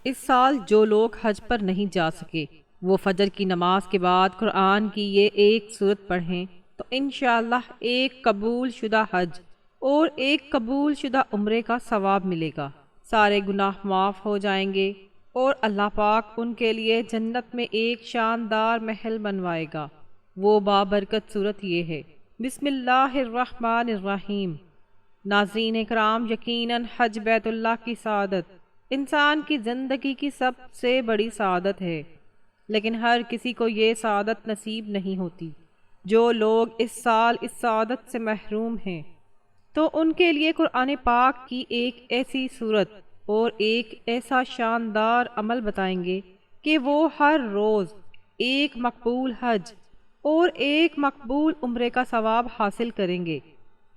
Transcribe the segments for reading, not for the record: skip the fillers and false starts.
اس سال جو لوگ حج پر نہیں جا سکے وہ فجر کی نماز کے بعد قرآن کی یہ ایک سورت پڑھیں تو انشاءاللہ ایک قبول شدہ حج اور ایک قبول شدہ عمرے کا ثواب ملے گا۔ سارے گناہ معاف ہو جائیں گے اور اللہ پاک ان کے لیے جنت میں ایک شاندار محل بنوائے گا۔ وہ بابرکت صورت یہ ہے۔ بسم اللہ الرحمن الرحیم۔ ناظرین اکرام، یقیناً حج بیت اللہ کی سعادت انسان کی زندگی کی سب سے بڑی سعادت ہے، لیکن ہر کسی کو یہ سعادت نصیب نہیں ہوتی۔ جو لوگ اس سال اس سعادت سے محروم ہیں تو ان کے لیے قرآن پاک کی ایک ایسی صورت اور ایک ایسا شاندار عمل بتائیں گے کہ وہ ہر روز ایک مقبول حج اور ایک مقبول عمرے کا ثواب حاصل کریں گے،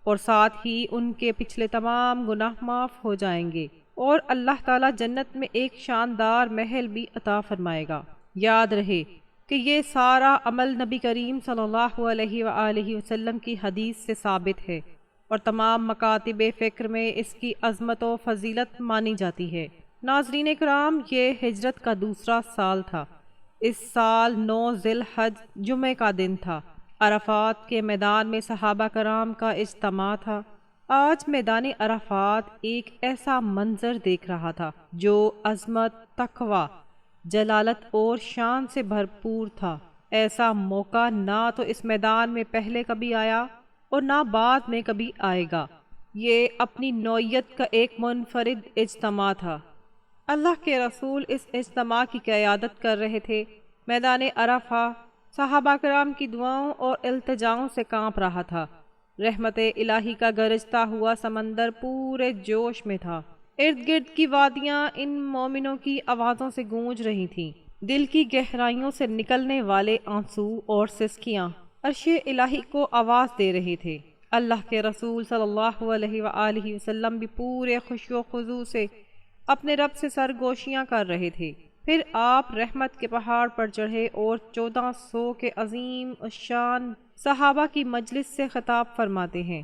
اور ساتھ ہی ان کے پچھلے تمام گناہ معاف ہو جائیں گے، اور اللہ تعالیٰ جنت میں ایک شاندار محل بھی عطا فرمائے گا۔ یاد رہے کہ یہ سارا عمل نبی کریم صلی اللہ علیہ وآلہ وسلم کی حدیث سے ثابت ہے، اور تمام مکاتب فکر میں اس کی عظمت و فضیلت مانی جاتی ہے۔ ناظرین کرام، یہ ہجرت کا دوسرا سال تھا۔ اس سال 9 ذی الحج جمعہ کا دن تھا۔ عرفات کے میدان میں صحابہ کرام کا اجتماع تھا۔ آج میدان عرفات ایک ایسا منظر دیکھ رہا تھا جو عظمت، تقوی، جلالت اور شان سے بھرپور تھا۔ ایسا موقع نہ تو اس میدان میں پہلے کبھی آیا اور نہ بعد میں کبھی آئے گا۔ یہ اپنی نوعیت کا ایک منفرد اجتماع تھا۔ اللہ کے رسول اس اجتماع کی قیادت کر رہے تھے۔ میدان عرفہ صحابہ کرام کی دعاؤں اور التجاؤں سے کانپ رہا تھا۔ رحمت الہی کا گرجتا ہوا سمندر پورے جوش میں تھا۔ ارد گرد کی وادیاں ان مومنوں کی آوازوں سے گونج رہی تھیں۔ دل کی گہرائیوں سے نکلنے والے آنسو اور سسکیاں عرش الہی کو آواز دے رہے تھے۔ اللہ کے رسول صلی اللہ علیہ وآلہ وسلم بھی پورے خشوع و خضوع سے اپنے رب سے سرگوشیاں کر رہے تھے۔ پھر آپ رحمت کے پہاڑ پر چڑھے اور 1400 کے عظیم الشان صحابہ کی مجلس سے خطاب فرماتے ہیں۔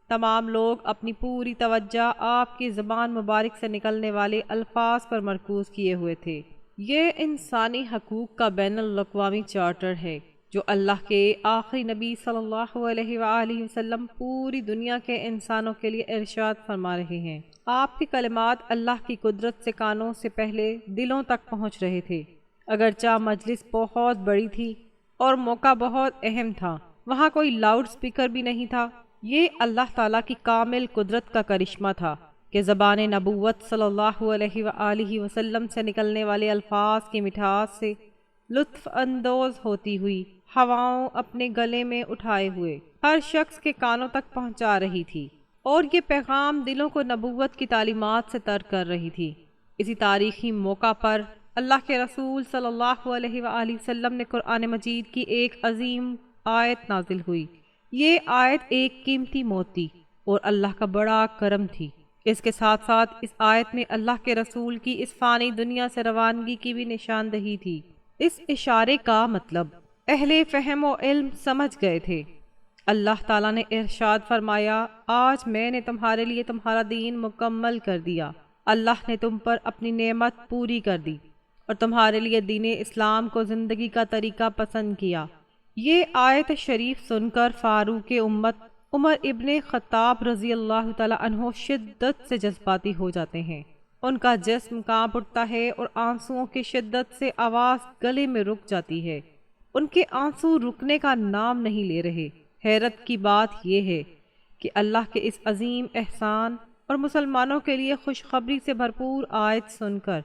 تمام لوگ اپنی پوری توجہ آپ کی زبان مبارک سے نکلنے والے الفاظ پر مرکوز کیے ہوئے تھے۔ یہ انسانی حقوق کا بین الاقوامی چارٹر ہے جو اللہ کے آخری نبی صلی اللہ علیہ وآلہ وسلم پوری دنیا کے انسانوں کے لیے ارشاد فرما رہے ہیں۔ آپ کے کلمات اللہ کی قدرت سے کانوں سے پہلے دلوں تک پہنچ رہے تھے۔ اگرچہ مجلس بہت بڑی تھی اور موقع بہت اہم تھا، وہاں کوئی لاؤڈ سپیکر بھی نہیں تھا۔ یہ اللہ تعالیٰ کی کامل قدرت کا کرشمہ تھا کہ زبان نبوت صلی اللہ علیہ وآلہ وسلم سے نکلنے والے الفاظ کی مٹھاس سے لطف اندوز ہوتی ہوئی ہواؤں اپنے گلے میں اٹھائے ہوئے ہر شخص کے کانوں تک پہنچا رہی تھی، اور یہ پیغام دلوں کو نبوت کی تعلیمات سے تر کر رہی تھی۔ اسی تاریخی موقع پر اللہ کے رسول صلی اللہ علیہ وآلہ وسلم نے قرآن مجید کی ایک عظیم آیت نازل ہوئی۔ یہ آیت ایک قیمتی موتی اور اللہ کا بڑا کرم تھی۔ اس کے ساتھ ساتھ اس آیت میں اللہ کے رسول کی اس فانی دنیا سے روانگی کی بھی نشاندہی تھی۔ اس اشارے کا مطلب اہل فہم و علم سمجھ گئے تھے۔ اللہ تعالیٰ نے ارشاد فرمایا، آج میں نے تمہارے لیے تمہارا دین مکمل کر دیا۔ اللہ نے تم پر اپنی نعمت پوری کر دی اور تمہارے لیے دین اسلام کو زندگی کا طریقہ پسند کیا۔ یہ آیت شریف سن کر فاروق امت عمر ابن خطاب رضی اللہ تعالیٰ عنہ شدت سے جذباتی ہو جاتے ہیں۔ ان کا جسم کانپ اٹھتا ہے اور آنسوؤں کی شدت سے آواز گلے میں رک جاتی ہے۔ ان کے آنسو رکنے کا نام نہیں لے رہے۔ حیرت کی بات یہ ہے کہ اللہ کے اس عظیم احسان اور مسلمانوں کے لیے خوشخبری سے بھرپور آیت سن کر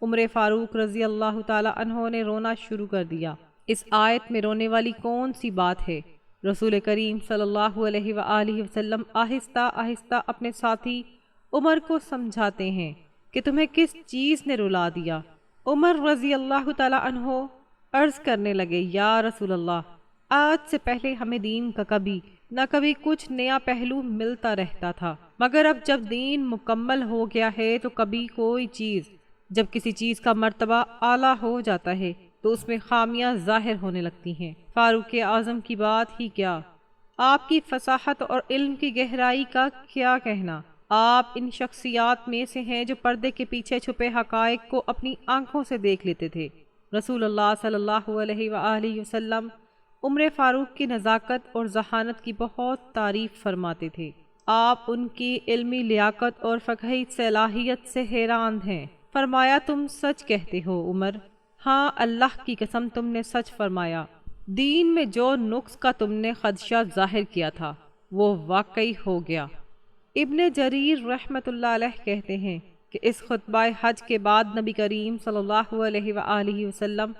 عمر فاروق رضی اللہ تعالیٰ عنہ نے رونا شروع کر دیا۔ اس آیت میں رونے والی کون سی بات ہے؟ رسول کریم صلی اللہ علیہ وآلہ وسلم آہستہ آہستہ اپنے ساتھی عمر کو سمجھاتے ہیں کہ تمہیں کس چیز نے رلا دیا۔ عمر رضی اللہ تعالیٰ عنہ عرض کرنے لگے، یا رسول اللہ، آج سے پہلے ہمیں دین کا کبھی نہ کبھی کچھ نیا پہلو ملتا رہتا تھا، مگر اب جب دین مکمل ہو گیا ہے تو کبھی کوئی چیز، جب کسی چیز کا مرتبہ اعلیٰ ہو جاتا ہے تو اس میں خامیاں ظاہر ہونے لگتی ہیں۔ فاروق اعظم کی بات ہی کیا، آپ کی فصاحت اور علم کی گہرائی کا کیا کہنا۔ آپ ان شخصیات میں سے ہیں جو پردے کے پیچھے چھپے حقائق کو اپنی آنکھوں سے دیکھ لیتے تھے۔ رسول اللہ صلی اللہ علیہ وآلہ وسلم عمر فاروق کی نزاکت اور ذہانت کی بہت تعریف فرماتے تھے۔ آپ ان کی علمی لیاقت اور فقہی صلاحیت سے حیران ہیں۔ فرمایا تم سچ کہتے ہو عمر، ہاں اللہ کی قسم تم نے سچ فرمایا۔ دین میں جو نقص کا تم نے خدشہ ظاہر کیا تھا وہ واقعی ہو گیا۔ ابن جریر رحمۃ اللہ علیہ کہتے ہیں کہ اس خطبہ حج کے بعد نبی کریم صلی اللہ علیہ وآلہ وسلم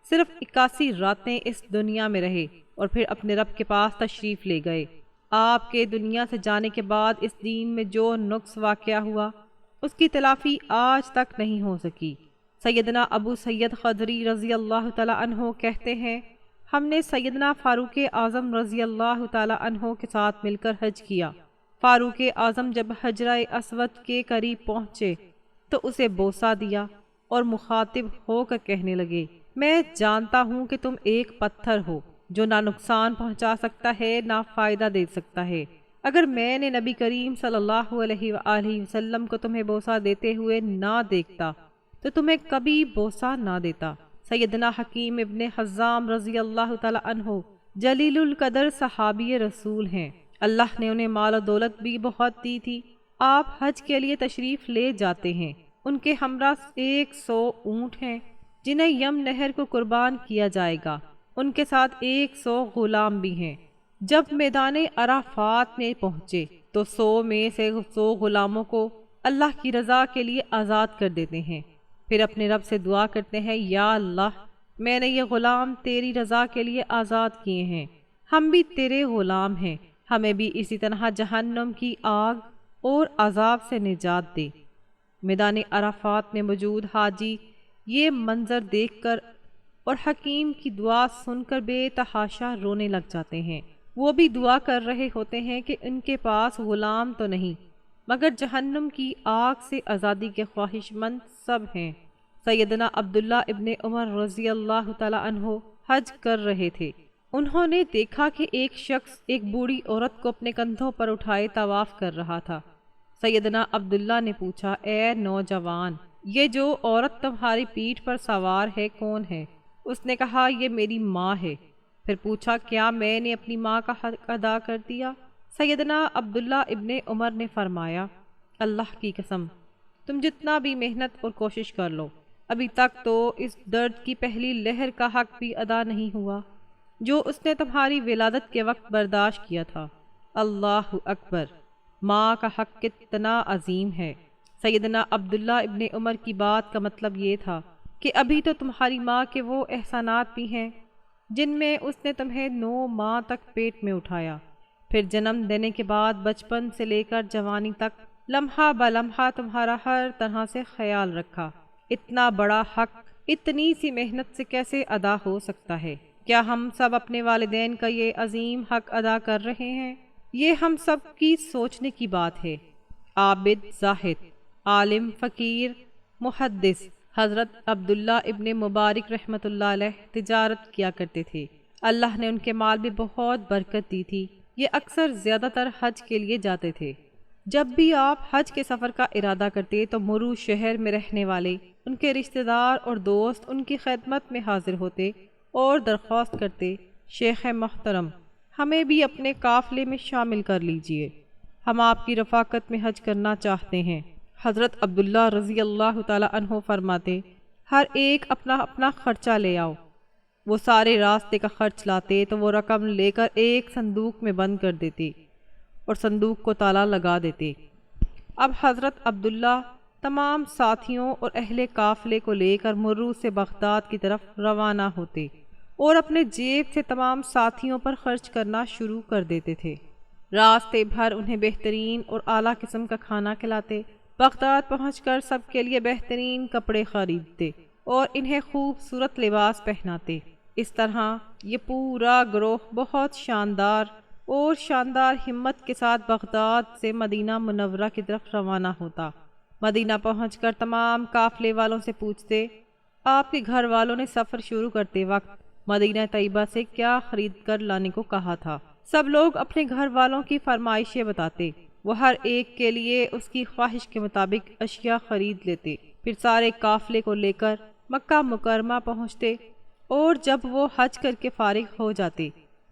صرف 81 راتیں اس دنیا میں رہے اور پھر اپنے رب کے پاس تشریف لے گئے۔ آپ کے دنیا سے جانے کے بعد اس دین میں جو نقص واقع ہوا اس کی تلافی آج تک نہیں ہو سکی۔ سیدنا ابو سید خدری رضی اللہ تعالی عنہ کہتے ہیں ہم نے سیدنا فاروق اعظم رضی اللہ تعالی عنہ کے ساتھ مل کر حج کیا۔ فاروق اعظم جب حجرہ اسود کے قریب پہنچے تو اسے بوسہ دیا اور مخاطب ہو کر کہنے لگے میں جانتا ہوں کہ تم ایک پتھر ہو جو نہ نقصان پہنچا سکتا ہے نہ فائدہ دے سکتا ہے۔ اگر میں نے نبی کریم صلی اللہ علیہ وآلہ وسلم کو تمہیں بوسہ دیتے ہوئے نہ دیکھتا تو تمہیں کبھی بوسہ نہ دیتا۔ سیدنا حکیم ابن حزام رضی اللہ تعالی عنہ جلیل القدر صحابی رسول ہیں۔ اللہ نے انہیں مال و دولت بھی بہت دی تھی۔ آپ حج کے لیے تشریف لے جاتے ہیں، ان کے ہمراہ 100 اونٹ ہیں جنہیں یم نہر کو قربان کیا جائے گا، ان کے ساتھ 100 غلام بھی ہیں۔ جب میدان عرفات میں پہنچے تو 100 میں سے 100 غلاموں کو اللہ کی رضا کے لیے آزاد کر دیتے ہیں، پھر اپنے رب سے دعا کرتے ہیں یا اللہ میں نے یہ غلام تیری رضا کے لیے آزاد کیے ہیں، ہم بھی تیرے غلام ہیں، ہمیں بھی اسی طرح جہنم کی آگ اور عذاب سے نجات دے۔ میدان عرفات میں موجود حاجی یہ منظر دیکھ کر اور حکیم کی دعا سن کر بے تحاشا رونے لگ جاتے ہیں۔ وہ بھی دعا کر رہے ہوتے ہیں کہ ان کے پاس غلام تو نہیں مگر جہنم کی آگ سے آزادی کے خواہش مند سب ہیں۔ سیدنا عبداللہ ابن عمر رضی اللہ تعالی عنہ حج کر رہے تھے۔ انہوں نے دیکھا کہ ایک شخص ایک بوڑھی عورت کو اپنے کندھوں پر اٹھائے طواف کر رہا تھا۔ سیدنا عبداللہ نے پوچھا اے نوجوان یہ جو عورت تمہاری پیٹھ پر سوار ہے کون ہے؟ اس نے کہا یہ میری ماں ہے۔ پھر پوچھا کیا میں نے اپنی ماں کا حق ادا کر دیا؟ سیدنا عبداللہ ابن عمر نے فرمایا اللہ کی قسم تم جتنا بھی محنت اور کوشش کر لو ابھی تک تو اس درد کی پہلی لہر کا حق بھی ادا نہیں ہوا جو اس نے تمہاری ولادت کے وقت برداشت کیا تھا۔ اللہ اکبر، ماں کا حق کتنا عظیم ہے۔ سیدنا عبداللہ ابن عمر کی بات کا مطلب یہ تھا کہ ابھی تو تمہاری ماں کے وہ احسانات بھی ہیں جن میں اس نے تمہیں 9 ماہ تک پیٹ میں اٹھایا، پھر جنم دینے کے بعد بچپن سے لے کر جوانی تک لمحہ بلمحہ تمہارا ہر طرح سے خیال رکھا۔ اتنا بڑا حق اتنی سی محنت سے کیسے ادا ہو سکتا ہے؟ کیا ہم سب اپنے والدین کا یہ عظیم حق ادا کر رہے ہیں؟ یہ ہم سب کی سوچنے کی بات ہے۔ عابد، زاہد، عالم، فقیر، محدث حضرت عبداللہ ابن مبارک رحمۃ اللہ علیہ تجارت کیا کرتے تھے۔ اللہ نے ان کے مال بھی بہت برکت دی تھی۔ یہ اکثر زیادہ تر حج کے لیے جاتے تھے۔ جب بھی آپ حج کے سفر کا ارادہ کرتے تو مرو شہر میں رہنے والے ان کے رشتہ دار اور دوست ان کی خدمت میں حاضر ہوتے اور درخواست کرتے شیخ محترم ہمیں بھی اپنے قافلے میں شامل کر لیجئے، ہم آپ کی رفاقت میں حج کرنا چاہتے ہیں۔ حضرت عبداللہ رضی اللہ تعالی عنہ فرماتے ہر ایک اپنا اپنا خرچہ لے آؤ۔ وہ سارے راستے کا خرچ لاتے تو وہ رقم لے کر ایک صندوق میں بند کر دیتے اور صندوق کو تالا لگا دیتے۔ اب حضرت عبداللہ تمام ساتھیوں اور اہل قافلے کو لے کر مرو سے بغداد کی طرف روانہ ہوتے اور اپنے جیب سے تمام ساتھیوں پر خرچ کرنا شروع کر دیتے تھے۔ راستے بھر انہیں بہترین اور اعلیٰ قسم کا کھانا کھلاتے، بغداد پہنچ کر سب کے لیے بہترین کپڑے خریدتے اور انہیں خوبصورت لباس پہناتے۔ اس طرح یہ پورا گروہ بہت شاندار ہمت کے ساتھ بغداد سے مدینہ منورہ کی طرف روانہ ہوتا۔ مدینہ پہنچ کر تمام قافلے والوں سے پوچھتے آپ کے گھر والوں نے سفر شروع کرتے وقت مدینہ طیبہ سے کیا خرید کر لانے کو کہا تھا؟ سب لوگ اپنے گھر والوں کی فرمائشیں بتاتے۔ وہ ہر ایک کے لیے اس کی خواہش کے مطابق اشیاء خرید لیتے، پھر سارے قافلے کو لے کر مکہ مکرمہ پہنچتے، اور جب وہ حج کر کے فارغ ہو جاتے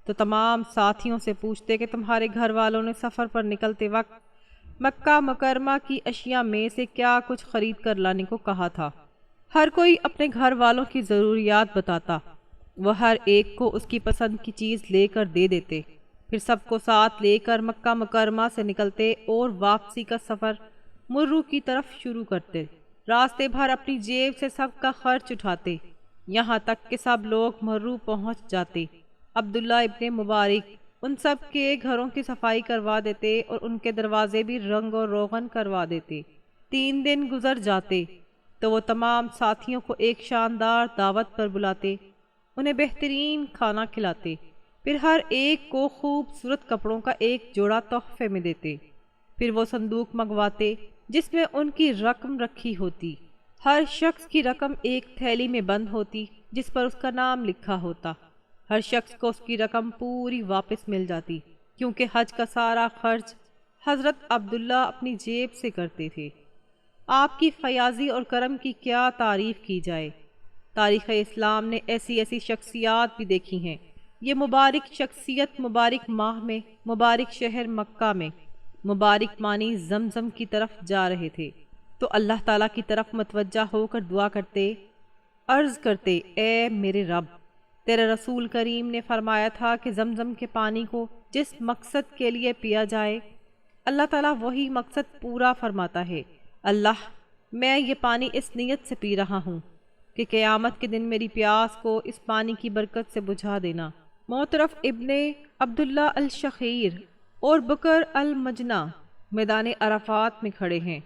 تو تمام ساتھیوں سے پوچھتے کہ تمہارے گھر والوں نے سفر پر نکلتے وقت مکہ مکرمہ کی اشیاء میں سے کیا کچھ خرید کر لانے کو کہا تھا۔ ہر کوئی اپنے گھر والوں کی ضروریات بتاتا، وہ ہر ایک کو اس کی پسند کی چیز لے کر دے دیتے، پھر سب کو ساتھ لے کر مکہ مکرمہ سے نکلتے اور واپسی کا سفر مرو کی طرف شروع کرتے۔ راستے بھر اپنی جیب سے سب کا خرچ اٹھاتے، یہاں تک کہ سب لوگ مرو پہنچ جاتے۔ عبداللہ ابن مبارک ان سب کے گھروں کی صفائی کروا دیتے اور ان کے دروازے بھی رنگ اور روغن کروا دیتے۔ 3 دن گزر جاتے تو وہ تمام ساتھیوں کو ایک شاندار دعوت پر بلاتے، انہیں بہترین کھانا کھلاتے، پھر ہر ایک کو خوبصورت کپڑوں کا ایک جوڑا تحفے میں دیتے۔ پھر وہ صندوق منگواتے جس میں ان کی رقم رکھی ہوتی، ہر شخص کی رقم ایک تھیلی میں بند ہوتی جس پر اس کا نام لکھا ہوتا۔ ہر شخص کو اس کی رقم پوری واپس مل جاتی، کیونکہ حج کا سارا خرچ حضرت عبداللہ اپنی جیب سے کرتے تھے۔ آپ کی فیاضی اور کرم کی کیا تعریف کی جائے۔ تاریخ اسلام نے ایسی ایسی شخصیات بھی دیکھی ہیں۔ یہ مبارک شخصیت مبارک ماہ میں مبارک شہر مکہ میں مبارک مانی زمزم کی طرف جا رہے تھے تو اللہ تعالیٰ کی طرف متوجہ ہو کر دعا کرتے، عرض کرتے، اے میرے رب، تیرے رسول کریم نے فرمایا تھا کہ زمزم کے پانی کو جس مقصد کے لیے پیا جائے اللہ تعالیٰ وہی مقصد پورا فرماتا ہے۔ اللہ، میں یہ پانی اس نیت سے پی رہا ہوں کہ قیامت کے دن میری پیاس کو اس پانی کی برکت سے بجھا دینا۔ معترف ابن عبداللہ الشخیر اور بکر المجنہ میدان عرفات میں کھڑے ہیں،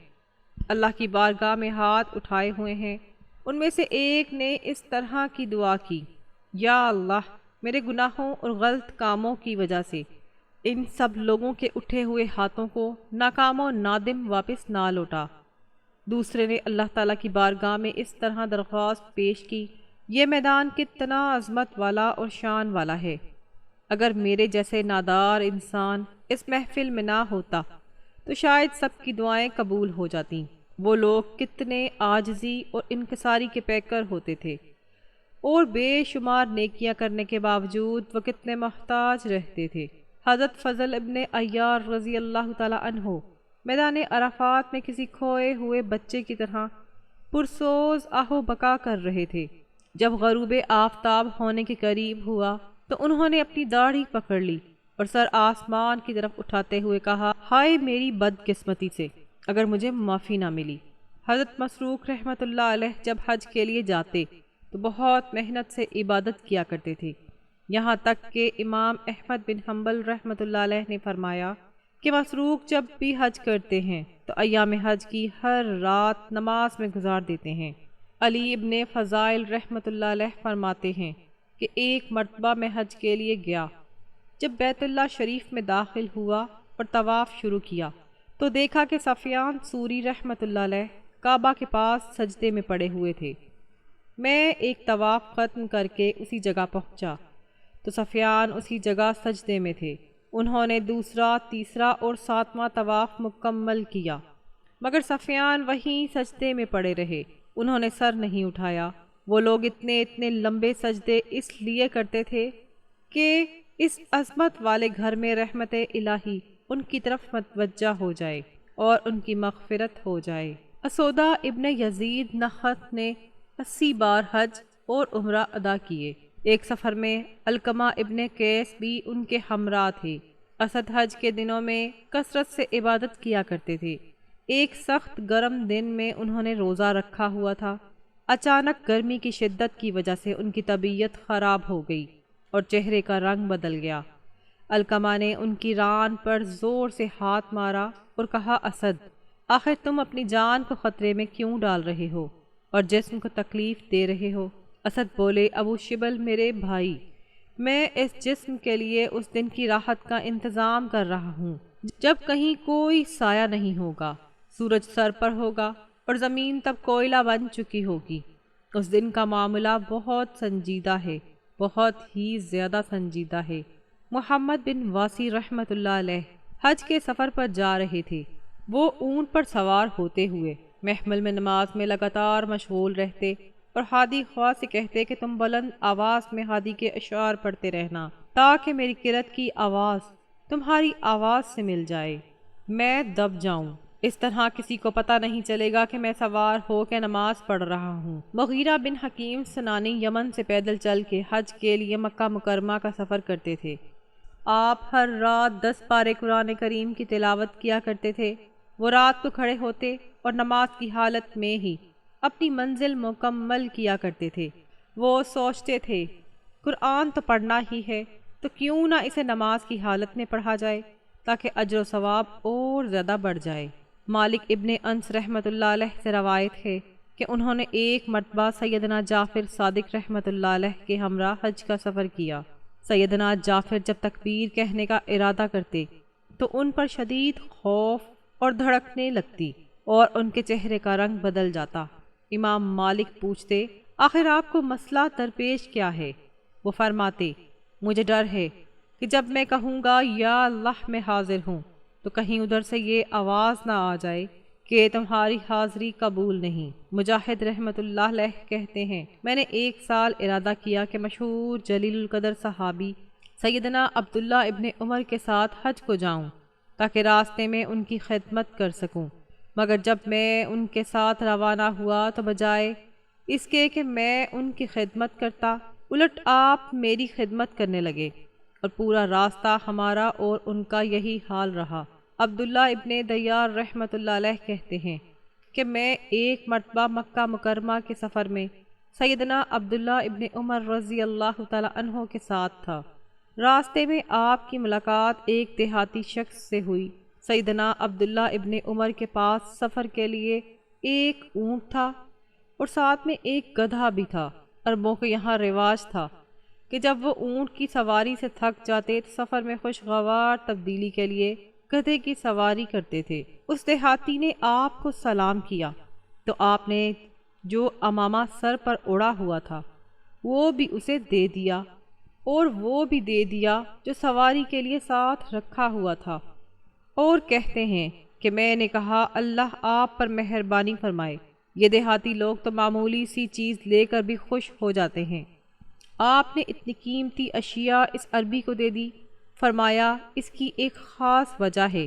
اللہ کی بارگاہ میں ہاتھ اٹھائے ہوئے ہیں۔ ان میں سے ایک نے اس طرح کی دعا کی، یا اللہ، میرے گناہوں اور غلط کاموں کی وجہ سے ان سب لوگوں کے اٹھے ہوئے ہاتھوں کو ناکام و نادم واپس نہ لوٹا۔ دوسرے نے اللہ تعالیٰ کی بارگاہ میں اس طرح درخواست پیش کی، یہ میدان کتنا عظمت والا اور شان والا ہے، اگر میرے جیسے نادار انسان اس محفل میں نہ ہوتا تو شاید سب کی دعائیں قبول ہو جاتیں۔ وہ لوگ کتنے عاجزی اور انکساری کے پیکر ہوتے تھے، اور بے شمار نیکیاں کرنے کے باوجود وہ کتنے محتاج رہتے تھے۔ حضرت فضل ابن عیار رضی اللہ تعالیٰ عنہ میدان عرفات میں کسی کھوئے ہوئے بچے کی طرح پرسوز آہو بکا کر رہے تھے۔ جب غروب آفتاب ہونے کے قریب ہوا تو انہوں نے اپنی داڑھی پکڑ لی اور سر آسمان کی طرف اٹھاتے ہوئے کہا، ہائے میری بدقسمتی سے اگر مجھے معافی نہ ملی۔ حضرت مسروق رحمۃ اللہ علیہ جب حج کے لیے جاتے تو بہت محنت سے عبادت کیا کرتے تھے، یہاں تک کہ امام احمد بن حنبل رحمۃ اللہ علیہ نے فرمایا کہ مسروق جب بھی حج کرتے ہیں تو ایام حج کی ہر رات نماز میں گزار دیتے ہیں۔ علی ابن فضائل رحمۃ اللہ علیہ فرماتے ہیں کہ ایک مرتبہ میں حج کے لیے گیا، جب بیت اللہ شریف میں داخل ہوا اور طواف شروع کیا تو دیکھا کہ سفیان سوری رحمۃ اللہ علیہ کعبہ کے پاس سجدے میں پڑے ہوئے تھے۔ میں ایک طواف ختم کر کے اسی جگہ پہنچا تو سفیان اسی جگہ سجدے میں تھے۔ انہوں نے دوسرا، تیسرا اور 7واں طواف مکمل کیا، مگر سفیان وہیں سجدے میں پڑے رہے، انہوں نے سر نہیں اٹھایا۔ وہ لوگ اتنے لمبے سجدے اس لیے کرتے تھے کہ اس عظمت والے گھر میں رحمت الہی ان کی طرف متوجہ ہو جائے اور ان کی مغفرت ہو جائے۔ اسودہ ابن یزید نخعت نے 80 بار حج اور عمرہ ادا کیے۔ ایک سفر میں علقمہ ابن قیس بھی ان کے ہمراہ تھے۔ اسد حج کے دنوں میں کثرت سے عبادت کیا کرتے تھے۔ ایک سخت گرم دن میں انہوں نے روزہ رکھا ہوا تھا۔ اچانک گرمی کی شدت کی وجہ سے ان کی طبیعت خراب ہو گئی اور چہرے کا رنگ بدل گیا۔ علقمہ نے ان کی ران پر زور سے ہاتھ مارا اور کہا، اسد، آخر تم اپنی جان کو خطرے میں کیوں ڈال رہے ہو اور جسم کو تکلیف دے رہے ہو؟ اسد بولے، ابو شبل میرے بھائی، میں اس جسم کے لیے اس دن کی راحت کا انتظام کر رہا ہوں جب کہیں کوئی سایہ نہیں ہوگا، سورج سر پر ہوگا اور زمین تب کوئلہ بن چکی ہوگی۔ اس دن کا معاملہ بہت سنجیدہ ہے، بہت ہی زیادہ سنجیدہ ہے۔ محمد بن واسی رحمۃ اللہ علیہ حج کے سفر پر جا رہے تھے۔ وہ اونٹ پر سوار ہوتے ہوئے محمل میں نماز میں لگاتار مشغول رہتے اور ہادی خواہ سے کہتے کہ تم بلند آواز میں ہادی کے اشعار پڑھتے رہنا تاکہ میری قرأت کی آواز تمہاری آواز سے مل جائے، میں دب جاؤں، اس طرح کسی کو پتہ نہیں چلے گا کہ میں سوار ہو کے نماز پڑھ رہا ہوں۔ مغیرہ بن حکیم سنانی یمن سے پیدل چل کے حج کے لیے مکہ مکرمہ کا سفر کرتے تھے۔ آپ ہر رات 10 پارے قرآن کریم کی تلاوت کیا کرتے تھے۔ وہ رات کو کھڑے ہوتے اور نماز کی حالت میں ہی اپنی منزل مکمل کیا کرتے تھے۔ وہ سوچتے تھے قرآن تو پڑھنا ہی ہے تو کیوں نہ اسے نماز کی حالت میں پڑھا جائے تاکہ اجر و ثواب اور زیادہ بڑھ جائے۔ مالک ابن انس رحمۃ اللہ علیہ سے روایت ہے کہ انہوں نے ایک مرتبہ سیدنا جعفر صادق رحمۃ اللہ علیہ کے ہمراہ حج کا سفر کیا۔ سیدنا جعفر جب تکبیر کہنے کا ارادہ کرتے تو ان پر شدید خوف اور دھڑکنے لگتی اور ان کے چہرے کا رنگ بدل جاتا۔ امام مالک پوچھتے آخر آپ کو مسئلہ درپیش کیا ہے؟ وہ فرماتے مجھے ڈر ہے کہ جب میں کہوں گا یا اللہ میں حاضر ہوں تو کہیں ادھر سے یہ آواز نہ آ جائے کہ تمہاری حاضری قبول نہیں۔ مجاہد رحمۃ اللہ علیہ کہتے ہیں میں نے ایک سال ارادہ کیا کہ مشہور جلیل القدر صحابی سیدنا عبداللہ ابن عمر کے ساتھ حج کو جاؤں تاکہ راستے میں ان کی خدمت کر سکوں، مگر جب میں ان کے ساتھ روانہ ہوا تو بجائے اس کے کہ میں ان کی خدمت کرتا الٹ آپ میری خدمت کرنے لگے اور پورا راستہ ہمارا اور ان کا یہی حال رہا۔ عبداللہ ابن دیار رحمۃ اللہ علیہ کہتے ہیں کہ میں ایک مرتبہ مکہ مکرمہ کے سفر میں سیدنا عبداللہ ابن عمر رضی اللہ تعالی عنہ کے ساتھ تھا۔ راستے میں آپ کی ملاقات ایک دیہاتی شخص سے ہوئی۔ سیدنا عبداللہ ابن عمر کے پاس سفر کے لیے ایک اونٹ تھا اور ساتھ میں ایک گدھا بھی تھا۔ عربوں کے یہاں رواج تھا کہ جب وہ اونٹ کی سواری سے تھک جاتے تو سفر میں خوشگوار تبدیلی کے لیے گدھے کی سواری کرتے تھے۔ اس دیہاتی نے آپ کو سلام کیا تو آپ نے جو عمامہ سر پر اڑا ہوا تھا وہ بھی اسے دے دیا اور وہ بھی دے دیا جو سواری کے لیے ساتھ رکھا ہوا تھا، اور کہتے ہیں کہ میں نے کہا اللہ آپ پر مہربانی فرمائے، یہ دیہاتی لوگ تو معمولی سی چیز لے کر بھی خوش ہو جاتے ہیں، آپ نے اتنی قیمتی اشیاء اس عربی کو دے دی۔ فرمایا اس کی ایک خاص وجہ ہے،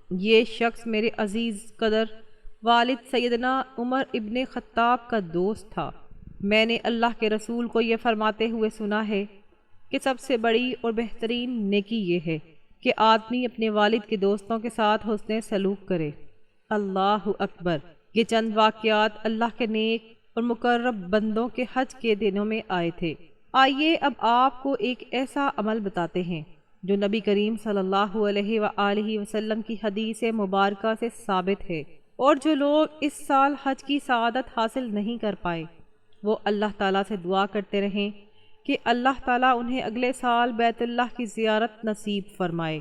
یہ شخص میرے عزیز قدر والد سیدنا عمر ابن خطاب کا دوست تھا۔ میں نے اللہ کے رسول کو یہ فرماتے ہوئے سنا ہے کہ سب سے بڑی اور بہترین نیکی یہ ہے کہ آدمی اپنے والد کے دوستوں کے ساتھ حسن سلوک کرے۔ اللہ اکبر۔ یہ چند واقعات اللہ کے نیک اور مقرب بندوں کے حج کے دنوں میں آئے تھے۔ آئیے اب آپ کو ایک ایسا عمل بتاتے ہیں جو نبی کریم صلی اللہ علیہ وآلہ وسلم کی حدیث مبارکہ سے ثابت ہے، اور جو لوگ اس سال حج کی سعادت حاصل نہیں کر پائے وہ اللہ تعالیٰ سے دعا کرتے رہیں کہ اللہ تعالیٰ انہیں اگلے سال بیت اللہ کی زیارت نصیب فرمائے،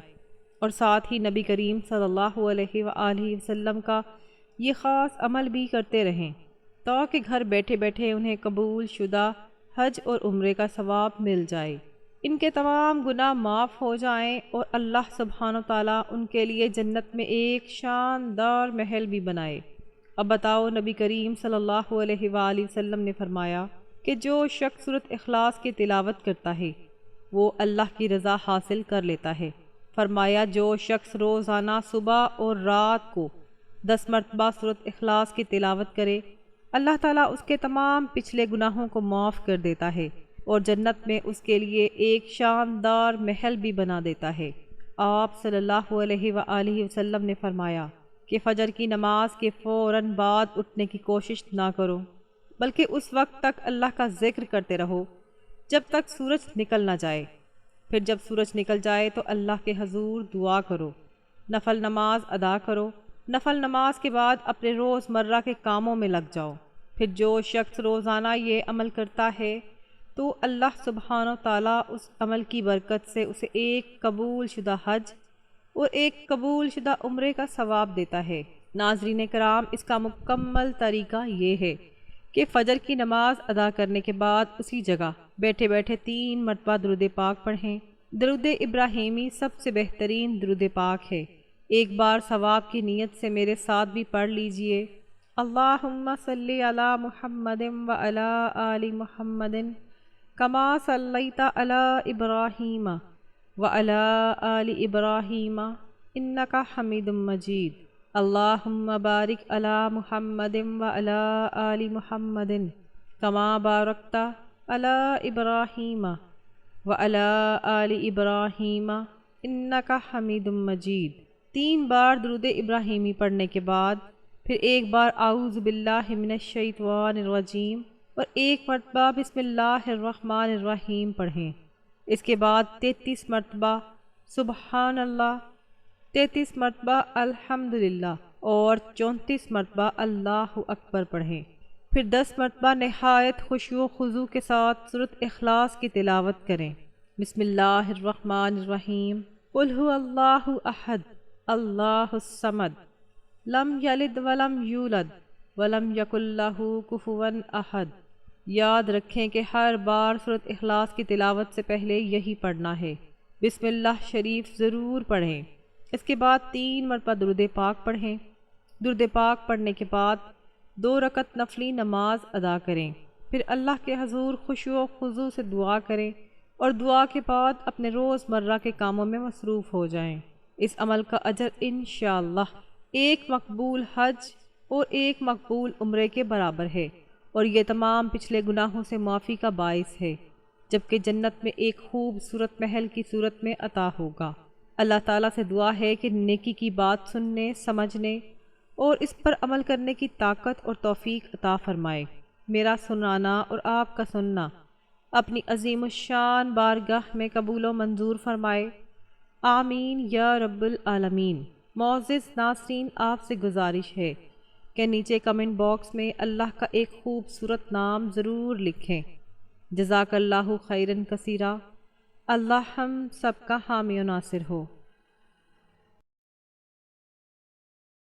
اور ساتھ ہی نبی کریم صلی اللہ علیہ وآلہ وسلم کا یہ خاص عمل بھی کرتے رہیں تاکہ گھر بیٹھے بیٹھے انہیں قبول شدہ حج اور عمرے کا ثواب مل جائے، ان کے تمام گناہ معاف ہو جائیں اور اللہ سبحانہ و تعالیٰ ان کے لیے جنت میں ایک شاندار محل بھی بنائے۔ اب بتاؤ، نبی کریم صلی اللہ علیہ وآلہ وسلم نے فرمایا کہ جو شخص سورۃ اخلاص کی تلاوت کرتا ہے وہ اللہ کی رضا حاصل کر لیتا ہے۔ فرمایا جو شخص روزانہ صبح اور رات کو 10 مرتبہ سورۃ اخلاص کی تلاوت کرے اللہ تعالیٰ اس کے تمام پچھلے گناہوں کو معاف کر دیتا ہے اور جنت میں اس کے لیے ایک شاندار محل بھی بنا دیتا ہے۔ آپ صلی اللہ علیہ وآلہ وسلم نے فرمایا کہ فجر کی نماز کے فوراً بعد اٹھنے کی کوشش نہ کرو، بلکہ اس وقت تک اللہ کا ذکر کرتے رہو جب تک سورج نکل نہ جائے، پھر جب سورج نکل جائے تو اللہ کے حضور دعا کرو، نفل نماز ادا کرو، نفل نماز کے بعد اپنے روز مرہ کے کاموں میں لگ جاؤ۔ پھر جو شخص روزانہ یہ عمل کرتا ہے تو اللہ سبحانہ و تعالیٰ اس عمل کی برکت سے اسے ایک قبول شدہ حج اور ایک قبول شدہ عمرے کا ثواب دیتا ہے۔ ناظرین کرام، اس کا مکمل طریقہ یہ ہے کہ فجر کی نماز ادا کرنے کے بعد اسی جگہ بیٹھے بیٹھے 3 مرتبہ درود پاک پڑھیں درود ابراہیمی سب سے بہترین درود پاک ہے۔ ایک بار ثواب کی نیت سے میرے ساتھ بھی پڑھ لیجئے۔ اللہم صلی علی محمد و علی آل محمد کما صلیت علی ابراہیم و علی آل ابراہیم انک حمید مجید۔ اللہم بارک علی محمد و علی آل محمد کما بارکت علی ابراہیم وعلی آل ابراہیم انک حمید مجید۔ 3 بار درود ابراہیمی پڑھنے کے بعد پھر ایک بار اعوذ باللہ من الشیطان الرجیم اور ایک مرتبہ بسم اللہ الرحمن الرحیم پڑھیں۔ اس کے بعد 33 مرتبہ سبحان اللہ، 33 مرتبہ الحمدللہ اور 34 مرتبہ اللہ اکبر پڑھیں۔ پھر 10 مرتبہ نہایت خشوع و خضوع کے ساتھ سورۃ اخلاص کی تلاوت کریں۔ بسم اللہ الرحمن الرحیم، قل هو اللہ احد اللہ الصمد لم یلد ولم یولد ولم یکن لہ کفوا احد۔ یاد رکھیں کہ ہر بار سورۃ اخلاص کی تلاوت سے پہلے یہی پڑھنا ہے۔ بسم اللہ شریف ضرور پڑھیں۔ اس کے بعد 3 مرتبہ درود پاک پڑھیں۔ درود پاک پڑھنے کے بعد 2 رکعت نفلی نماز ادا کریں۔ پھر اللہ کے حضور خشوع و خضوع سے دعا کریں اور دعا کے بعد اپنے روز مرہ کے کاموں میں مصروف ہو جائیں۔ اس عمل کا اجر انشاءاللہ 1 مقبول حج اور 1 مقبول عمرے کے برابر ہے، اور یہ تمام پچھلے گناہوں سے معافی کا باعث ہے، جبکہ جنت میں ایک خوبصورت محل کی صورت میں عطا ہوگا۔ اللہ تعالیٰ سے دعا ہے کہ نیکی کی بات سننے، سمجھنے اور اس پر عمل کرنے کی طاقت اور توفیق عطا فرمائے۔ میرا سنانا اور آپ کا سننا اپنی عظیم الشان بارگاہ میں قبول و منظور فرمائے، آمین یا رب العالمین۔ معزز ناظرین، آپ سے گزارش ہے کہ نیچے کمنٹ باکس میں اللہ کا ایک خوبصورت نام ضرور لکھیں۔ جزاک اللہ خیراً کثیرا۔ اللہ ہم سب کا حامی و ناصر ہو۔